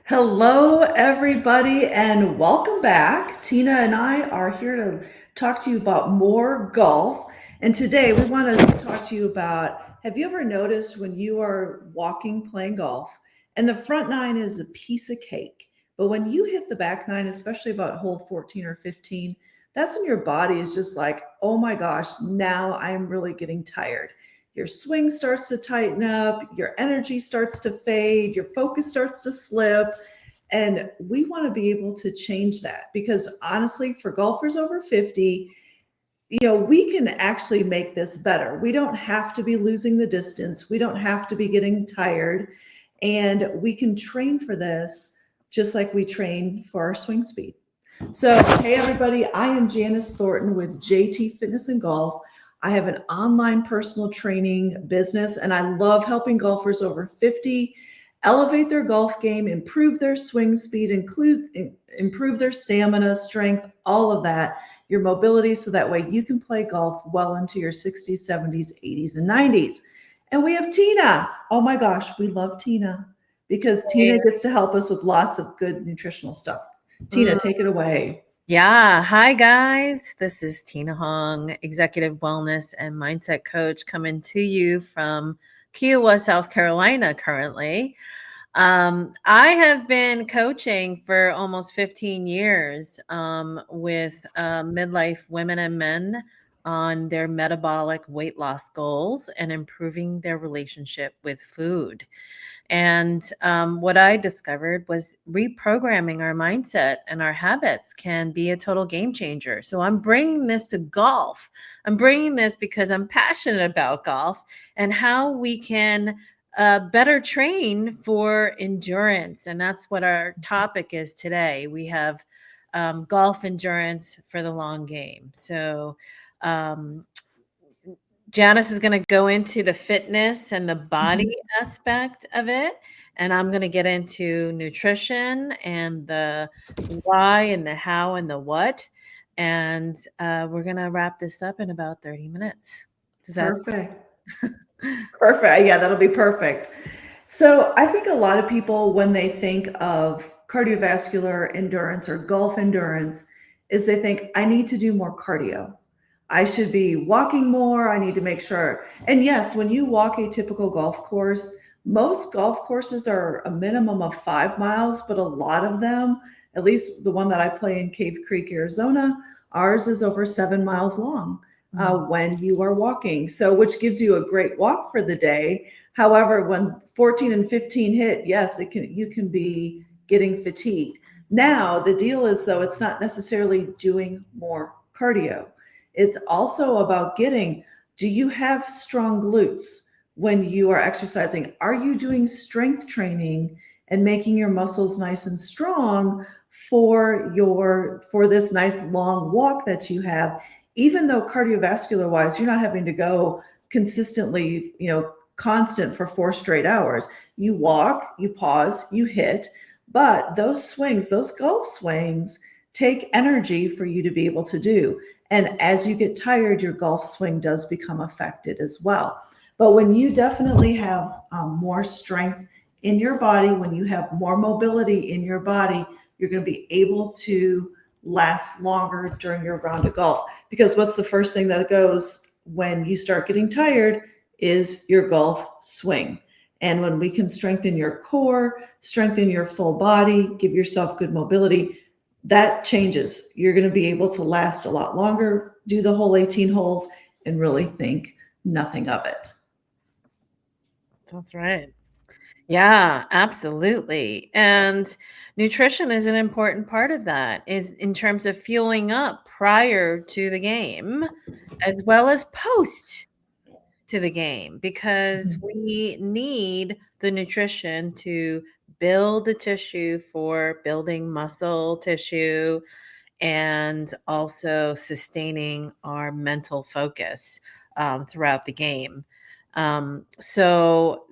Hello, everybody, and welcome back. Tina and I are here to talk to you about more golf. And today we want to talk to you about, have you ever noticed when you are walking playing golf and the front nine is a piece of cake, but when you hit the back nine, especially about hole 14 or 15, that's when your body is just like, oh my gosh, now I'm really getting tired. Your swing starts to tighten up, your energy starts to fade, your focus starts to slip. And we want to be able to change that because honestly, for golfers over 50, we can actually make this better. We don't have to be losing the distance, we don't have to be getting tired, and we can train for this just like we train for our swing speed. So, hey, everybody, I am Janice Thornton with JT Fitness and Golf. I have an online personal training business, and I love helping golfers over 50 elevate their golf game, improve their swing speed, improve their stamina, strength, all of that, your mobility, so that way you can play golf well into your 60s, 70s, 80s, and 90s. And we have Tina. Oh my gosh, we love Tina because Tina gets to help us with lots of good nutritional stuff. Tina, take it away. Yeah. Hi, guys. This is Tina Hong, Executive Wellness and Mindset Coach, coming to you from Kiowa, South Carolina currently. I have been coaching for almost 15 years with midlife women and men on their metabolic weight loss goals and improving their relationship with food. And what I discovered was reprogramming our mindset and our habits can be a total game changer. So I'm bringing this to golf. I'm bringing this because I'm passionate about golf and how we can better train for endurance. And that's what our topic is today. We have golf endurance for the long game. So, Janice is going to go into the fitness and the body aspect of it. And I'm going to get into nutrition and the why and the how and the what. And we're going to wrap this up in about 30 minutes. Does that Perfect. Perfect. Yeah, that'll be perfect. So I think a lot of people, when they think of cardiovascular endurance or golf endurance, is they think, I need to do more cardio. I should be walking more. I need to make sure. And yes, when you walk a typical golf course, most golf courses are a minimum of 5 miles, but a lot of them, at least the one that I play in Cave Creek, Arizona, ours is over 7 miles long when you are walking. So, which gives you a great walk for the day. However, when 14 and 15 hit, yes, you can be getting fatigued. Now, the deal is though, it's not necessarily doing more cardio. It's also about do you have strong glutes when you are exercising? Are you doing strength training and making your muscles nice and strong for this nice long walk that you have? Even though cardiovascular wise, you're not having to go consistently, constant for 4 straight hours. You walk, you pause, you hit, but those swings, those golf swings, take energy for you to be able to do. And as you get tired, your golf swing does become affected as well. But when you definitely have more strength in your body, when you have more mobility in your body, you're going to be able to last longer during your round of golf. Because what's the first thing that goes when you start getting tired is your golf swing. And when we can strengthen your core, strengthen your full body, give yourself good mobility, that changes. You're going to be able to last a lot longer, do the whole 18 holes, and really think nothing of it. That's right. Yeah, absolutely. And nutrition is an important part of that, is in terms of fueling up prior to the game as well as post to the game, because we need the nutrition to build the tissue for building muscle tissue and also sustaining our mental focus throughout the game. So,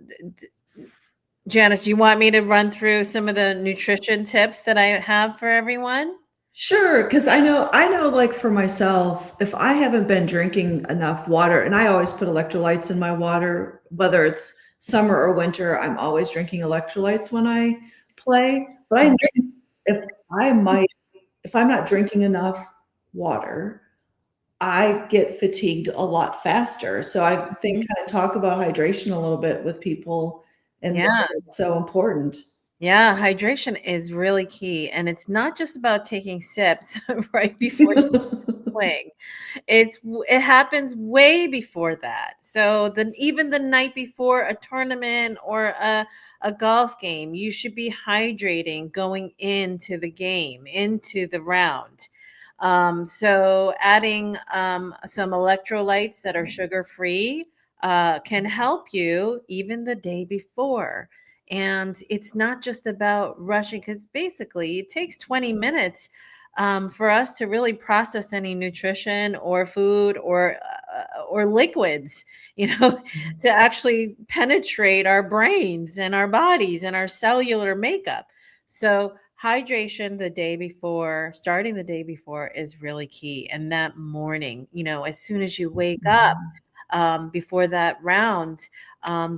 Janice, you want me to run through some of the nutrition tips that I have for everyone? Sure, because I know like for myself, if I haven't been drinking enough water, and I always put electrolytes in my water, whether it's summer or winter, I'm always drinking electrolytes when I play, but I know if I might if I'm not drinking enough water, I get fatigued a lot faster. So I think Mhm. kind of talk about hydration a little bit with people and why Yeah. it's so important. Yeah, hydration is really key, and it's not just about taking sips right before you swing. It happens way before that. So even the night before a tournament or a golf game, you should be hydrating going into the game, into the round. So adding some electrolytes that are sugar free can help you even the day before. And it's not just about rushing, because basically it takes 20 minutes for us to really process any nutrition or food or liquids, you know, to actually penetrate our brains and our bodies and our cellular makeup. So hydration the day before, starting the day before, is really key. And that morning, as soon as you wake up, Mhm. before that round,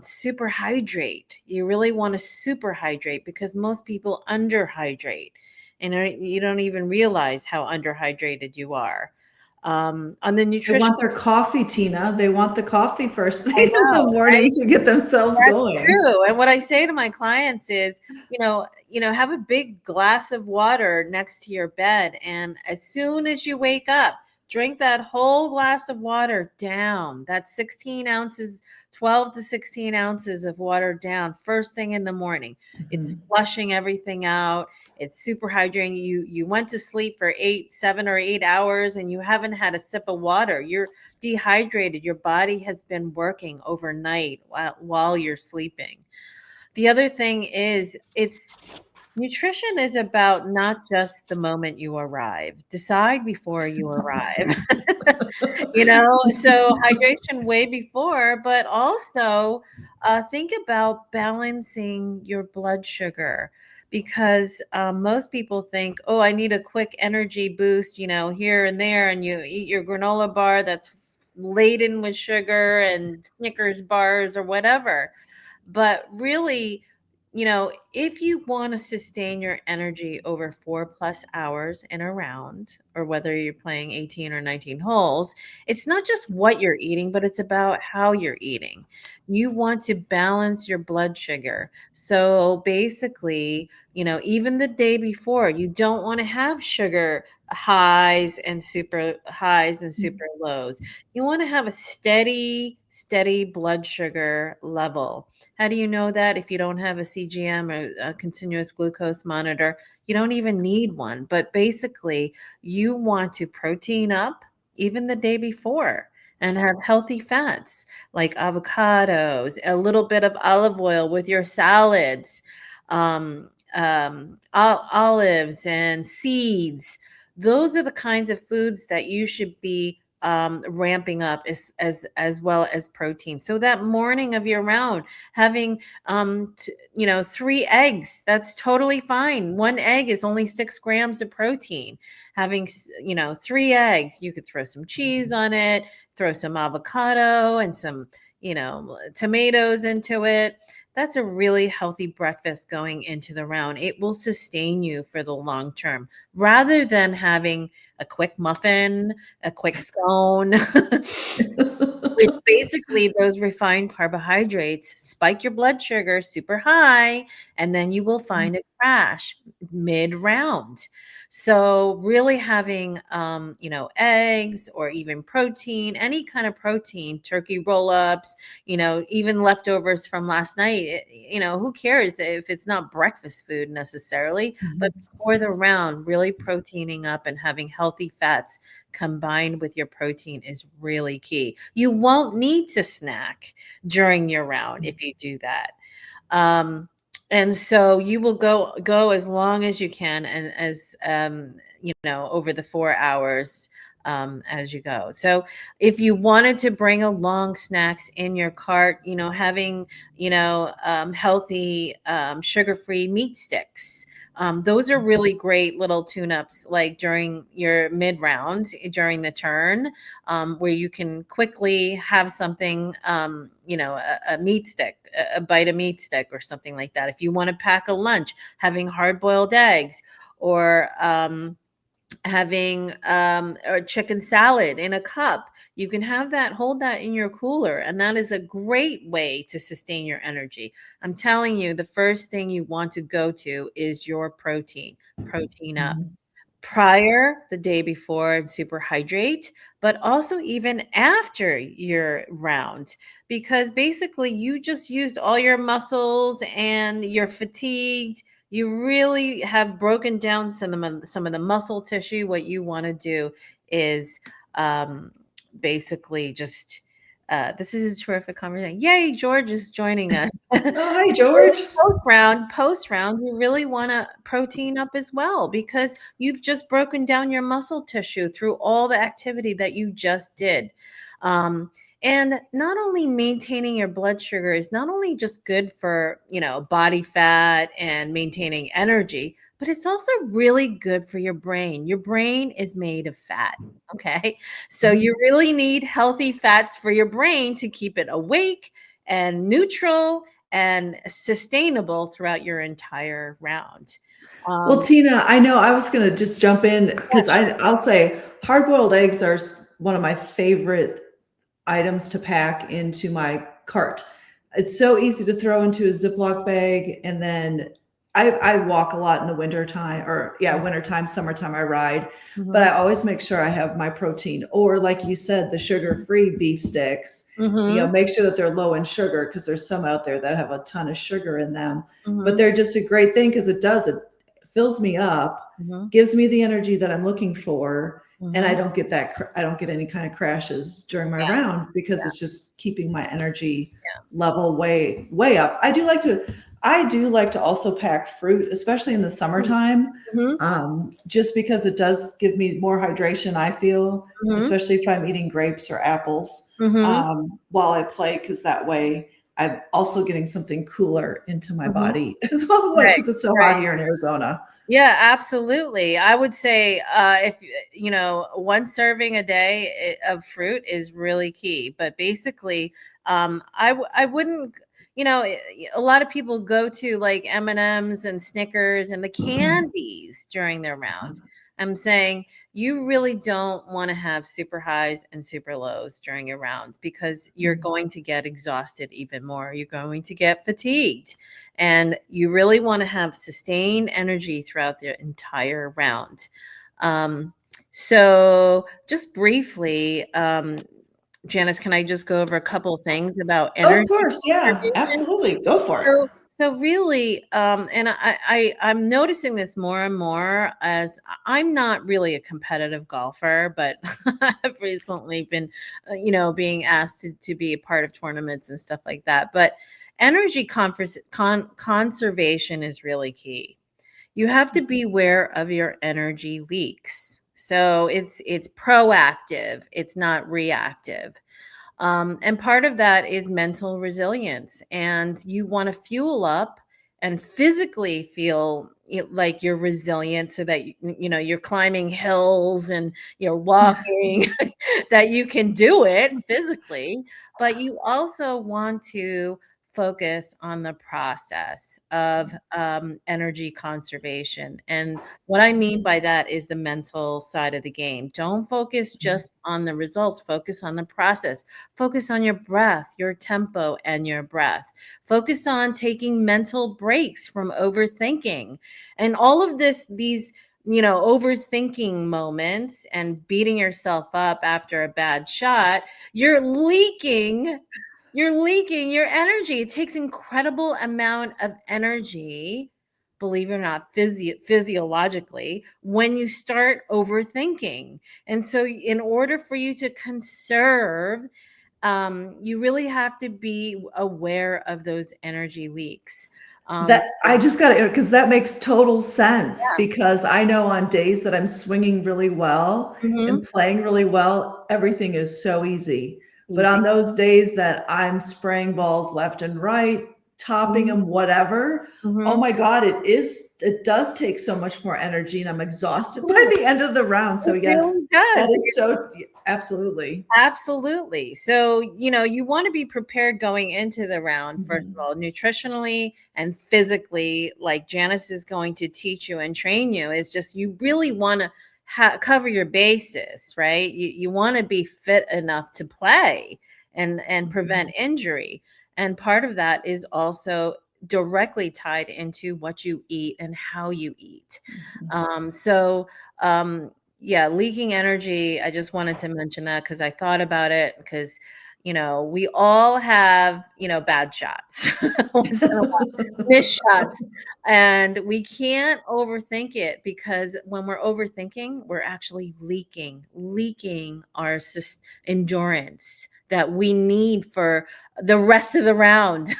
super hydrate. You really want to super hydrate, because most people underhydrate, and you don't even realize how underhydrated you are. On the They nutrition, want their coffee, Tina. They want the coffee first I thing in the know, morning right? to get themselves That's going. true. And what I say to my clients is, have a big glass of water next to your bed. And as soon as you wake up, drink that whole glass of water down. That's 16 ounces, 12 to 16 ounces of water down first thing in the morning. It's Mhm. flushing everything out. It's super hydrating. You went to sleep for 7 or 8 hours and you haven't had a sip of water. You're dehydrated. Your body has been working overnight while you're sleeping. The other thing is, it's nutrition is about not just the moment you arrive. Decide before you arrive. So hydration way before, but also think about balancing your blood sugar, because most people think, oh, I need a quick energy boost, here and there, and you eat your granola bar that's laden with sugar and Snickers bars or whatever. But really, if you want to sustain your energy over 4+ hours in a round, or whether you're playing 18 or 19 holes, it's not just what you're eating, but it's about how you're eating. You want to balance your blood sugar. So basically, even the day before, you don't want to have sugar highs and super highs and super lows. You want to have a steady blood sugar level. How do you know that? If you don't have a CGM, or a continuous glucose monitor, you don't even need one. But basically, you want to protein up even the day before and have healthy fats like avocados, a little bit of olive oil with your salads, olives and seeds. Those are the kinds of foods that you should be ramping up, as well as protein. So that morning of your round, having 3 eggs, that's totally fine. One egg is only 6 grams of protein. Having 3 eggs, you could throw some cheese on it, throw some avocado and some tomatoes into it. That's a really healthy breakfast going into the round. It will sustain you for the long term, rather than having a quick muffin, a quick scone, which basically, those refined carbohydrates spike your blood sugar super high, and then you will find it crash mid round. So really having, eggs, or even protein, any kind of protein, turkey roll-ups, even leftovers from last night, who cares if it's not breakfast food necessarily, but Mhm. before the round, really proteining up and having healthy fats combined with your protein is really key. You won't need to snack during your round if you do that. Um, and so you will go as long as you can, and as over the 4 hours as you go. So if you wanted to bring along snacks in your cart, having healthy sugar-free meat sticks, Those are really great little tune-ups, like during your mid-round, during the turn, where you can quickly have something, a meat stick, a bite of meat stick or something like that. If you want to pack a lunch, having hard-boiled eggs, or having a chicken salad in a cup, you can have that, hold that in your cooler, and that is a great way to sustain your energy. I'm telling you, the first thing you want to go to is your protein up Mhm. prior, the day before, and super hydrate, but also even after your round, because basically you just used all your muscles and you're fatigued. You really have broken down some of the muscle tissue. What you want to do is um, basically just this is a terrific conversation. Yay, George is joining us. Oh, hi, George. Post round, you really want to protein up as well, because you've just broken down your muscle tissue through all the activity that you just did. Um, and not only maintaining your blood sugar is not only just good for, body fat and maintaining energy, but it's also really good for your brain. Your brain is made of fat. Okay. So Mhm. you really need healthy fats for your brain to keep it awake and neutral and sustainable throughout your entire round. Well, Um, Tina, I know I was going to just jump in yeah, because sure. I'll say hard-boiled eggs are one of my favorite items to pack into my cart. It's so easy to throw into a Ziploc bag. And then I walk a lot in the winter time, or yeah, winter time, summertime I ride, but Mhm. I always make sure I have my protein, or like you said, the sugar-free beef sticks, Mhm. make sure that they're low in sugar because there's some out there that have a ton of sugar in them, but Mhm. they're just a great thing because it fills me up, Mhm. gives me the energy that I'm looking for, and I Mhm. don't get I don't get any kind of crashes during my Yeah, round because yeah, it's just keeping my energy yeah. level way up. I do like to also pack fruit, especially in the summertime, Mhm. just because it does give me more hydration, I feel, Mhm. especially if I'm eating grapes or apples Mhm. while I play, because that way I'm also getting something cooler into my Mhm. body as well, like Right, because it's so hot right. here in Arizona. Yeah, absolutely. I would say, if one serving a day of fruit is really key. But basically, I wouldn't. A lot of people go to like M&Ms and Snickers and the candies during their round. I'm saying you really don't want to have super highs and super lows during your rounds, because you're going to get exhausted even more. You're going to get fatigued. And you really want to have sustained energy throughout the entire round. Um, so, just briefly, Janice, can I just go over a couple of things about Oh, of energy course, yeah, conservation? absolutely, go for it. So really, and I'm noticing this more and more, as I'm not really a competitive golfer, but I've recently been, being asked to be a part of tournaments and stuff like that. But energy conservation is really key. You have to be aware of your energy leaks. So it's proactive. It's not reactive. And part of that is mental resilience. And you want to fuel up and physically feel like you're resilient, so that you're climbing hills and you're walking, that you can do it physically. But you also want to focus on the process of energy conservation. And what I mean by that is the mental side of the game. Don't focus just on the results, focus on the process. Focus on your breath, your tempo, and your breath. Focus on taking mental breaks from overthinking. And all of these, overthinking moments and beating yourself up after a bad shot, you're leaking. You're leaking your energy. It takes incredible amount of energy, believe it or not, physiologically, when you start overthinking. And so, in order for you to conserve, you really have to be aware of those energy leaks. That I So just got it because that makes total sense, yeah. because I know on days that I'm swinging really well and Mhm. playing really well, everything is so easy. But on Easy. those days that I'm spraying balls left and right, topping them, whatever. Oh Mhm. my God, it does take so much more energy, and I'm exhausted by the end of the round. So It yes, really does. that is so absolutely. Absolutely. So, you want to be prepared going into the round, first of Mhm. all, nutritionally and physically, like Janice is going to teach you and train you, is just you really want to cover your bases, right? You want to be fit enough to play and prevent Mhm. injury. And part of that is also directly tied into what you eat and how you eat. Mhm. So, yeah, leaking energy. I just wanted to mention that because I thought about it because, we all have, bad shots once in a while, missed shots. And we can't overthink it because when we're overthinking, we're actually leaking our endurance that we need for the rest of the round.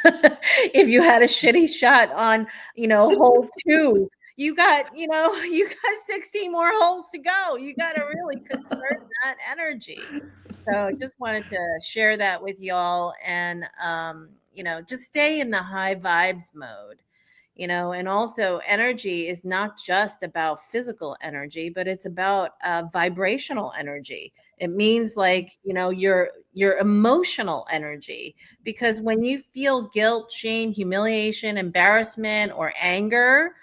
If you had a shitty shot on, hole two, you got 16 more holes to go. You got to really conserve that energy. So just wanted to share that with y'all and just stay in the high vibes mode. And also energy is not just about physical energy, but it's about vibrational energy. It means like, your emotional energy, because when you feel guilt, shame, humiliation, embarrassment, or anger,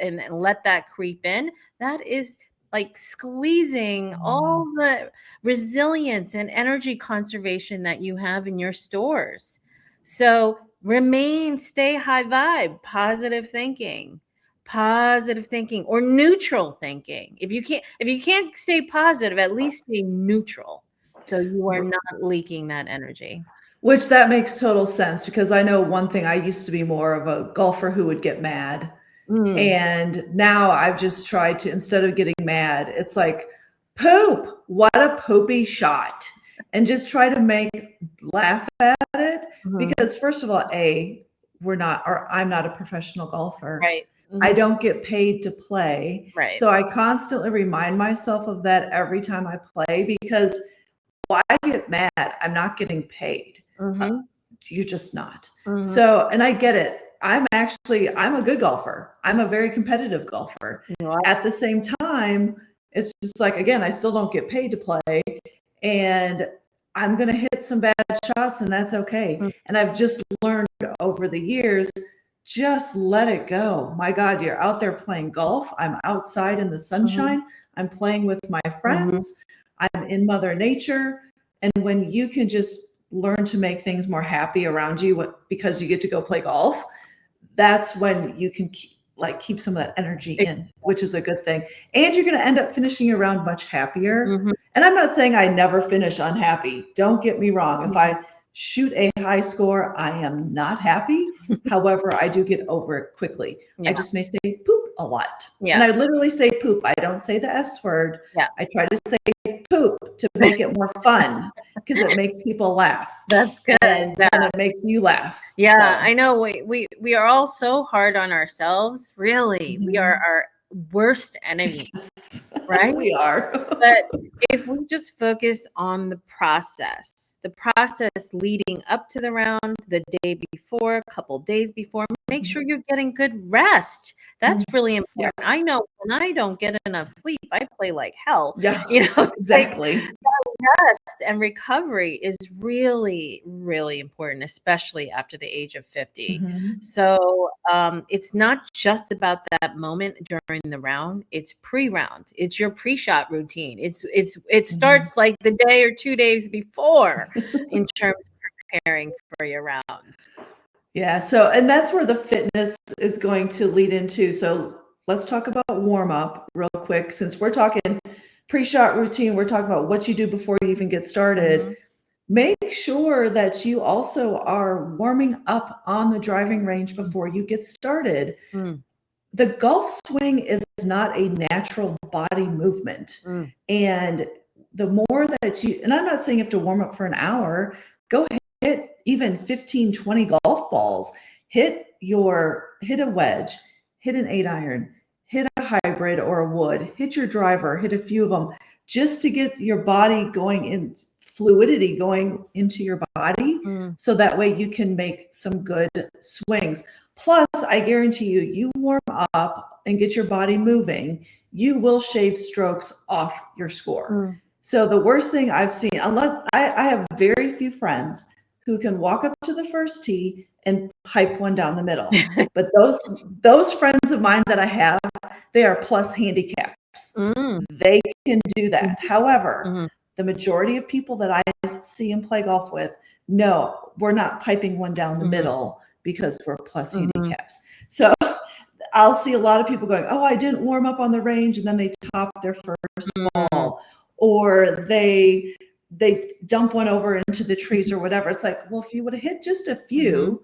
and let that creep in, that is like squeezing all the resilience and energy conservation that you have in your stores. So stay high vibe, positive thinking or neutral thinking. If you can't stay positive, at least stay neutral. So you are not leaking that energy. Which that makes total sense because I know one thing, I used to be more of a golfer who would get mad. Mm, And now I've just tried to, instead of getting mad, it's like, poop, what a poopy shot. And just try to laugh at it. mhm. Because first of all, I'm not a professional golfer. Right. I Mhm. don't get paid to play. Right. So I constantly remind myself of that every time I play because why get mad? I'm not getting paid. Uh, Mhm. you're just not. Mhm. So, and I get it. I'm a good golfer. I'm a very competitive golfer. You are. At the same time, it's just like, again, I still don't get paid to play and I'm going to hit some bad shots and that's okay. Mm, And I've just learned over the years, just let it go. My God, you're out there playing golf. I'm outside in the mhm. sunshine. I'm playing with my Mhm. friends. I'm in Mother Nature. And when you can just learn to make things more happy around you because you get to go play golf, that's when you can keep some of that energy in, which is a good thing. And you're going to end up finishing your round much happier. Mhm. And I'm not saying I never finish unhappy. Don't get me wrong. If Mhm. I shoot a high score, I am not happy. However, I do get over it quickly. I Yeah. just may say poop a lot. And Yeah. I literally say poop. I don't say the S word. Yeah. I try to say poop to make it more fun because it makes people laugh. That's good. And then Yeah. it makes you laugh. Yeah, So, I know we are all so hard on ourselves. Really. We are mhm. our worst enemy, Yes, right? we are. But if we just focus on the process leading up to the round, the day before, a couple days before, make sure you're getting good rest. That's really Yeah, important. I know when I don't get enough sleep, I play like hell. yeah, It's like exactly. rest and recovery is really, really important, especially after the age of 50. Mhm, So it's not just about that moment during the round. It's pre-round. It's your pre-shot routine. It mhm. starts like the day or 2 days before in terms of preparing for your rounds. Yeah, so and that's where the fitness is going to lead into. So let's talk about warm up real quick. Since we're talking pre-shot routine, we're talking about what you do before you even get started. Mhm. Make sure that you also are warming up on the driving range before you get started. Mm, The golf swing is not a natural body movement. mm, And the more that and I'm not saying you have to warm up for an hour, go hit even 15, 20 golf balls, hit a wedge, hit an 8 iron, hit a hybrid or a wood, hit your driver, hit a few of them just to get your body going in fluidity going into your body. Mm. So that way you can make some good swings. Plus, I guarantee you, you warm up and get your body moving, you will shave strokes off your score. Mm. So the worst thing I've seen, unless I have very few friends who can walk up to the first tee and pipe one down the middle. But those friends of mine that I have, they are plus handicaps. Mm. They can do that. However, Mhm. the majority of people that I see and play golf with, no, we're not piping one down the Mhm. middle because we're plus Mhm. handicaps. So I'll see a lot of people going, oh, I didn't warm up on the range, and then they top their first ball, or they dump one over into the trees or whatever. It's like, well, if you would have hit just a few,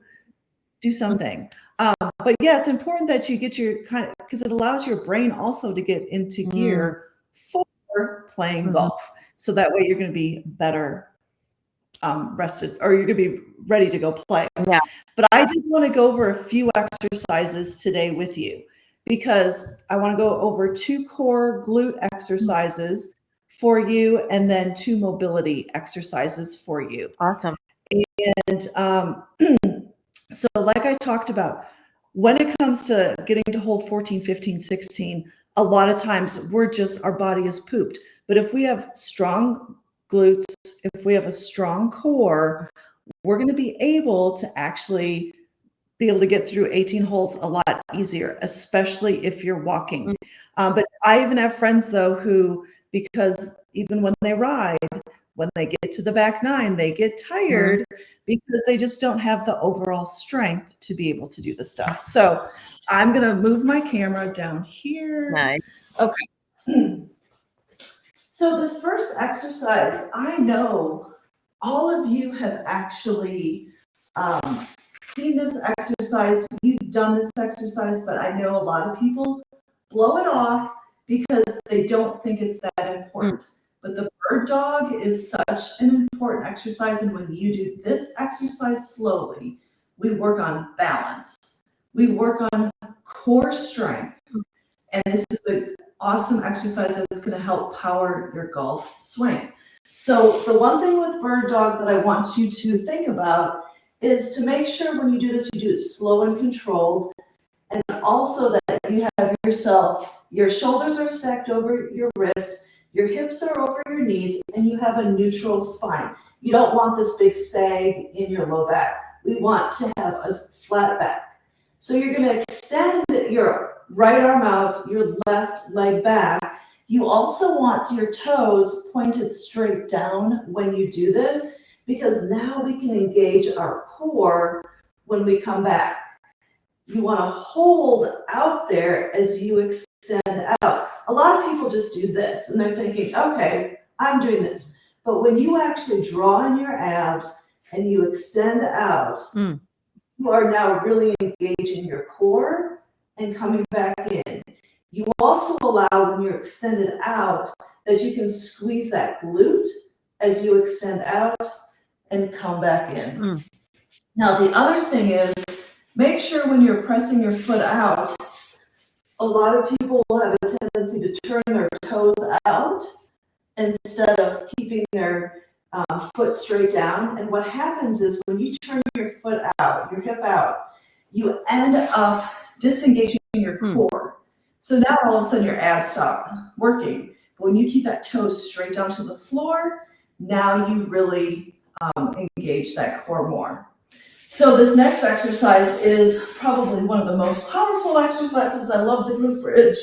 do something. But yeah, it's important that you get your kind of, because it allows your brain also to get into gear for playing golf. So that way you're going to be better rested, or you're going to be ready to go play. Yeah. But I did want to go over a few exercises today with you, because I want to go over 2 core glute exercises for you, and then 2 mobility exercises for you. Awesome. And so like I talked about, when it comes to getting to hole 14, 15, 16, a lot of times our body is pooped. But if we have strong glutes, if we have a strong core, we're going to be able to actually be able to get through 18 holes a lot easier, especially if you're walking. But I even have friends though who, because even when they ride, when they get to the back 9, they get tired because they just don't have the overall strength to be able to do the stuff. So I'm going to move my camera down here. Nice. Okay. So this first exercise, I know all of you have actually seen this exercise. You've done this exercise, but I know a lot of people blow it off because they don't think it's that important. But the bird dog is such an important exercise, and when you do this exercise slowly, we work on balance. We work on core strength. And this is an awesome exercise that's going to help power your golf swing. So the one thing with bird dog that I want you to think about is to make sure when you do this, you do it slow and controlled. And also that you have your shoulders are stacked over your wrists, your hips are over your knees, and you have a neutral spine. You don't want this big sag in your low back. We want to have a flat back. So you're going to extend your right arm out, your left leg back. You also want your toes pointed straight down when you do this, because now we can engage our core when we come back. You want to hold out there as you extend out. A lot of people just do this and they're thinking, okay, I'm doing this. But when you actually draw in your abs and you extend out, you are now really engaging your core and coming back in. You also allow, when you're extended out, that you can squeeze that glute as you extend out and come back in. Now, the other thing is, make sure when you're pressing your foot out, a lot of people will have a tendency to turn their toes out instead of keeping their foot straight down. And what happens is when you turn your foot out, your hip out, you end up disengaging your core. So now all of a sudden your abs stop working. But when you keep that toe straight down to the floor, now you really engage that core more. So this next exercise is probably one of the most powerful exercises. I love the glute bridge.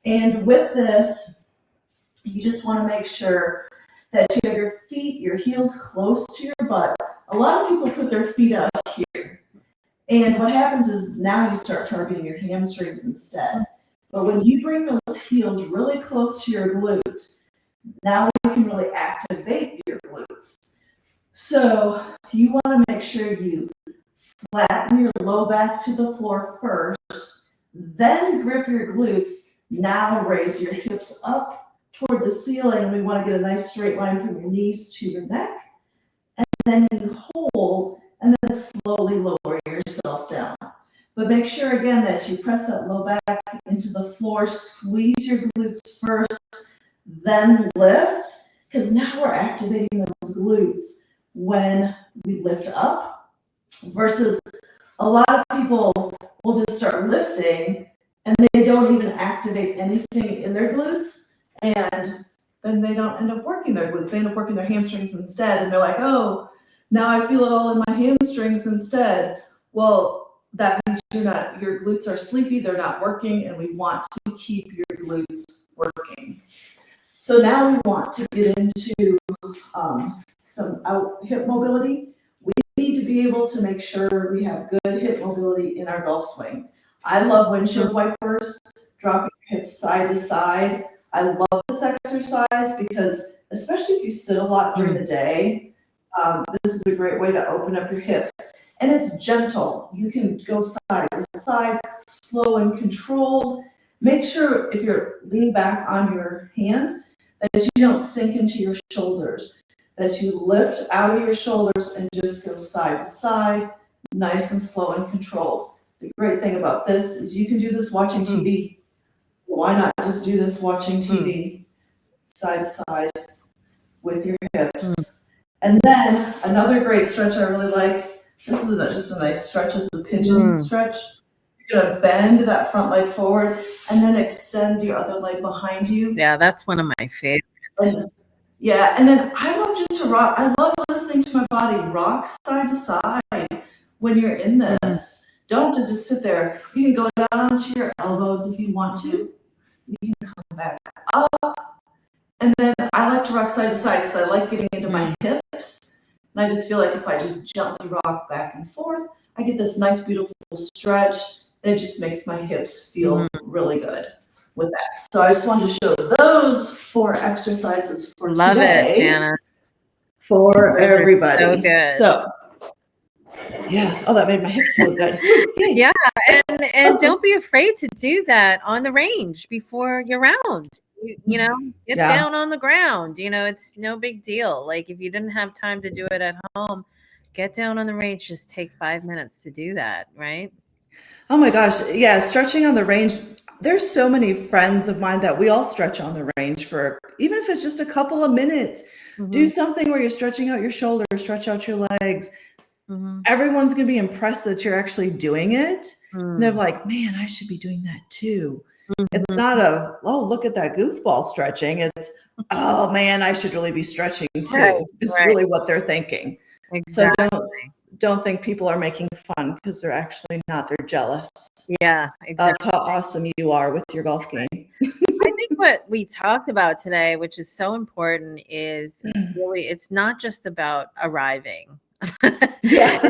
And with this, you just want to make sure that you have your feet, your heels close to your butt. A lot of people put their feet up here. And what happens is now you start targeting your hamstrings instead. But when you bring those heels really close to your glute, now you can really activate your glutes. So you want to make sure you flatten your low back to the floor first, then grip your glutes. Now raise your hips up toward the ceiling. We want to get a nice straight line from your knees to your neck. And then you hold and then slowly lower yourself down. But make sure again that you press that low back into the floor, squeeze your glutes first, then lift. because now we're activating those glutes when we lift up versus a lot of people will just start lifting and they don't even activate anything in their glutes, and then they don't end up working their glutes. They end up working their hamstrings instead, and they're like, oh, now I feel it all in my hamstrings instead. Well, that means your glutes are sleepy, they're not working, and we want to keep your glutes working. So now we want to get into some out hip mobility. We need to be able to make sure we have good hip mobility in our golf swing. I love windshield wipers, dropping your hips side to side. I love this exercise because, especially if you sit a lot during the day, this is a great way to open up your hips. And it's gentle. You can go side to side, slow and controlled. Make sure if you're leaning back on your hands, that you don't sink into your shoulders, that you lift out of your shoulders and just go side to side, nice and slow and controlled. The great thing about this is you can do this watching TV. So why not just do this watching TV, side to side with your hips. And then another great stretch I really like, this is just a nice stretch, is the pigeon stretch. You're gonna bend that front leg forward and then extend your other leg behind you. Yeah, that's one of my favorites. Yeah, and then I love just to rock. I love listening to my body rock side to side when you're in this. Don't just sit there. You can go down onto your elbows if you want to. You can come back up. And then I like to rock side to side because I like getting into my hips. And I just feel like if I just gently rock back and forth, I get this nice, beautiful stretch. And it just makes my hips feel really good with that. So I just wanted to show those 4 exercises for Love today. It, Jana. For everybody. So good. So, yeah. Oh, that made my hips feel good. Yeah, and don't be afraid to do that on the range before your round. You know, get down on the ground. You know, it's no big deal. Like if you didn't have time to do it at home, get down on the range. Just take 5 minutes to do that, right? Oh my gosh. Yeah, stretching on the range. There's so many friends of mine that we all stretch on the range for, even if it's just a couple of minutes. Do something where you're stretching out your shoulders, stretch out your legs. Everyone's going to be impressed that you're actually doing it. And they're like, man, I should be doing that too. It's not oh, look at that goofball stretching. It's, oh man, I should really be stretching too. It's really what they're thinking. Exactly. So don't think people are making fun, because they're actually not. They're jealous. Yeah, exactly. Of how awesome you are with your golf game. I think what we talked about today, which is so important, is really, it's not just about arriving. Yeah.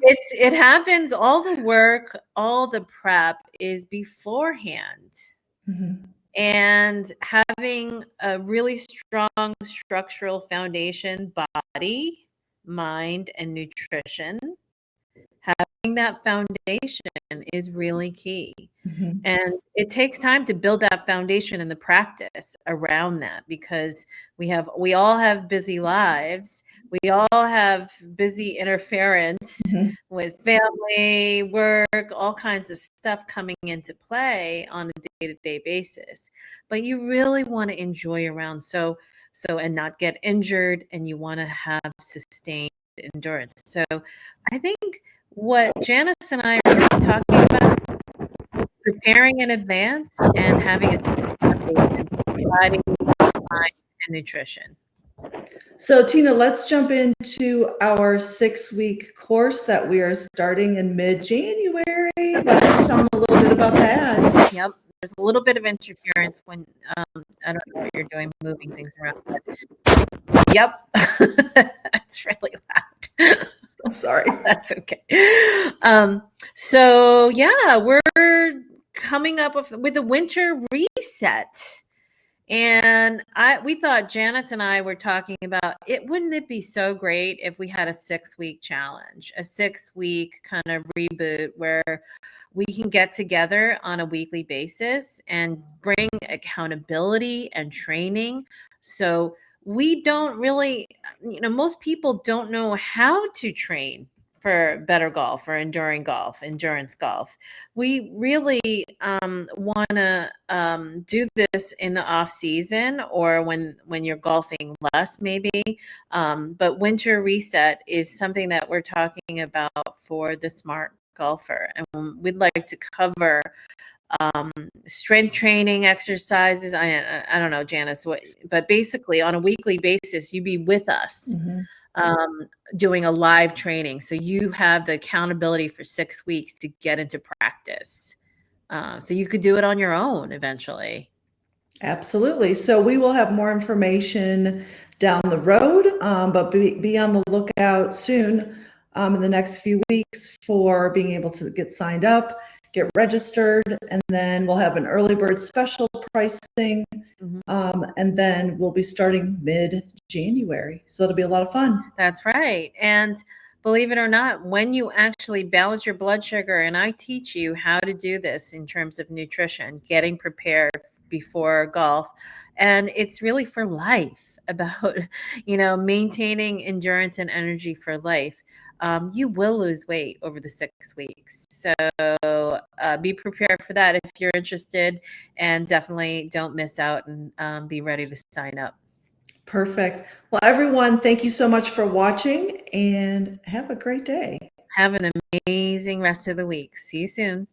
It happens, all the work, all the prep is beforehand. And having a really strong structural foundation, body, mind, and nutrition, having that foundation is really key. And it takes time to build that foundation and the practice around that, because we all have busy lives. We all have busy interference with family, work, all kinds of stuff coming into play on a day-to-day basis. But you really want to enjoy your round and not get injured, and you want to have sustained endurance. So I think what Janice and I are really talking about, preparing in advance and having a body, mind, and nutrition. So Tina, let's jump into our 6-week course that we are starting in mid-January. Why don't you tell them a little bit about that? Yep. There's a little bit of interference when I don't know what you're doing, moving things around. But yep. It's really loud. I'm sorry. That's okay. So yeah, we're coming up with a winter reset. And we thought, Janice and I were talking about it. Wouldn't it be so great if we had a 6-week challenge, a 6-week kind of reboot where we can get together on a weekly basis and bring accountability and training. So we don't really, most people don't know how to train for better golf or enduring golf, endurance golf. We really want to do this in the off season or when you're golfing less, maybe. But winter reset is something that we're talking about for the smart golfer, and we'd like to cover strength training exercises. I don't know, Janice, but basically on a weekly basis, you be with us. Doing a live training. So you have the accountability for 6 weeks to get into practice. So you could do it on your own eventually. Absolutely. So we will have more information down the road, but be on the lookout soon in the next few weeks for being able to get signed up, get registered, and then we'll have an early bird special pricing. And then we'll be starting mid-January. So it'll be a lot of fun. That's right. And believe it or not, when you actually balance your blood sugar, and I teach you how to do this in terms of nutrition, getting prepared before golf, and it's really for life about, maintaining endurance and energy for life. You will lose weight over the 6 weeks. So be prepared for that if you're interested, and definitely don't miss out and be ready to sign up. Perfect. Well, everyone, thank you so much for watching and have a great day. Have an amazing rest of the week. See you soon.